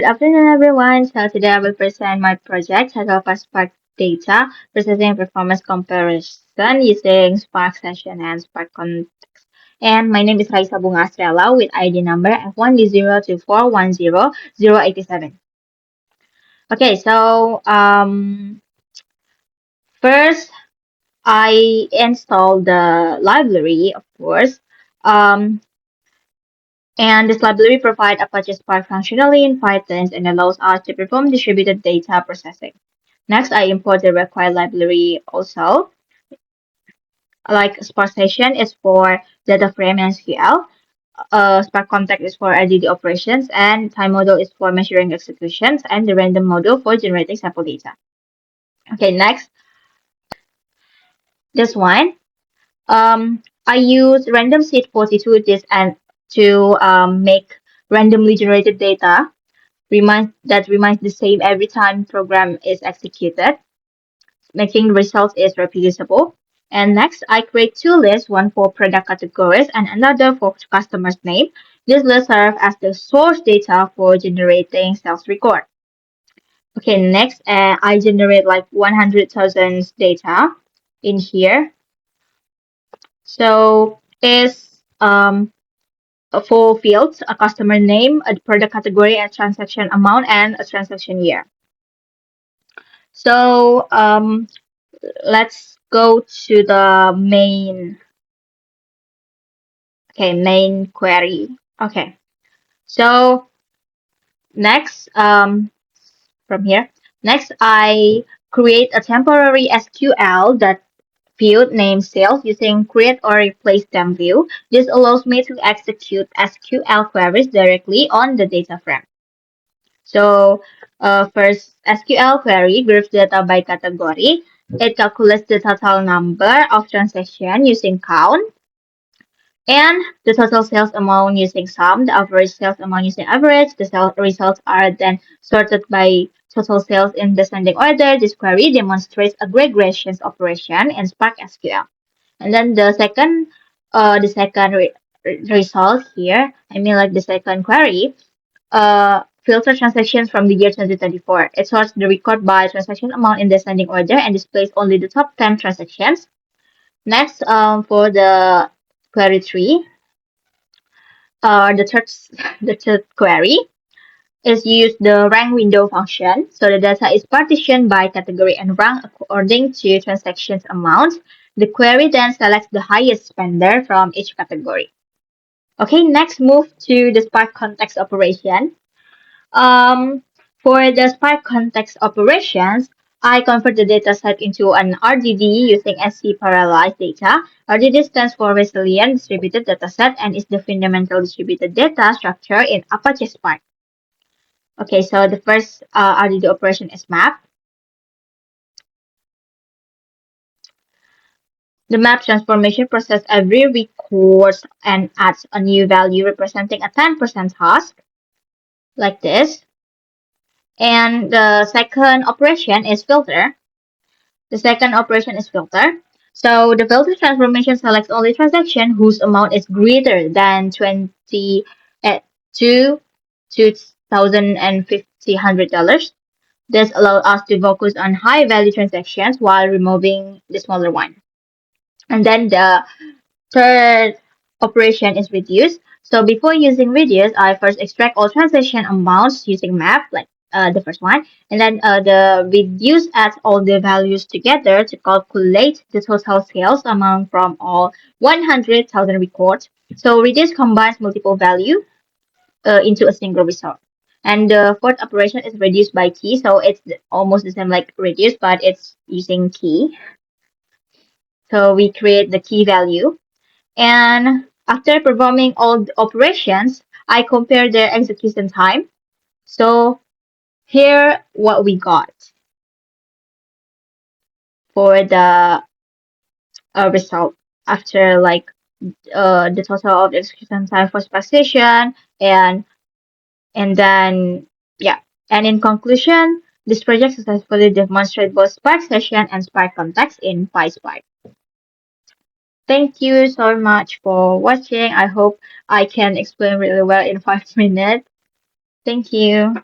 Good afternoon, everyone. So today I will present my project titled PySpark Data Processing Performance Comparison using Spark Session and Spark Context. And my name is Raisa Bunga Estrella with ID number F1D02410087. Okay, so first I installed the library, of course. Um, And this library provides Apache Spark functionality in Python and allows us to perform distributed data processing. Next, I import the required library also. Like Spark Session is for data frame and SQL. Spark Context is for RDD operations, and time model is for measuring executions, and the random model for generating sample data. Okay, next, this one. I use random seed 42 this and to make randomly generated data remains the same every time program is executed, making results is reproducible. And next, I create two lists, one for product categories and another for customer's name. This list serve as the source data for generating sales record. Okay, next, I generate like 100,000 data in here. So is four fields: a customer name, a product category, a transaction amount, and a transaction year. So let's go to the main query. Okay, so next, from here, next I create a temporary SQL that field name sales using create or replace them view. This allows me to execute SQL queries directly on the data frame. So first SQL query groups data by category. It calculates the total number of transactions using count and the total sales amount using sum, the average sales amount using average. The sales results are then sorted by total sales in descending order. This query demonstrates a regressions operation in Spark SQL. And then the second result here, I mean like the second query, filter transactions from the year 2024. It sorts the record by transaction amount in descending order and displays only the top 10 transactions. Next, for the query 3, the third the third query is use the rank window function. So the data is partitioned by category and rank according to transactions amount. The query then selects the highest spender from each category. Okay, next move to the Spark context operation. Um, for the Spark context operations, I convert the dataset into an RDD using SC parallelized data. RDD stands for Resilient Distributed Dataset and is the fundamental distributed data structure in Apache Spark. Okay, so the first RDD operation is map. The map transformation process every records and adds a new value representing a 10% task, like this. And the second operation is filter. The second operation is filter. So the filter transformation selects only transaction whose amount is greater than 20 at two $2,050. This allows us to focus on high value transactions while removing the smaller one. And then the third operation is reduce. So before using reduce, I first extract all transaction amounts using map, like the first one, and then the reduce adds all the values together to calculate the total sales amount from all 100,000 records. So reduce combines multiple value into a single result. And the fourth operation is reduce by key, so it's almost the same like reduce, but it's using key. So we create the key value. And after performing all the operations, I compare their execution time. So here what we got for the result after like the total of execution time for Spark session and then yeah. And in conclusion, this project successfully demonstrates both Spark session and Spark context in PySpark. Thank you so much for watching. I hope I can explain really well in 5 minutes. Thank you.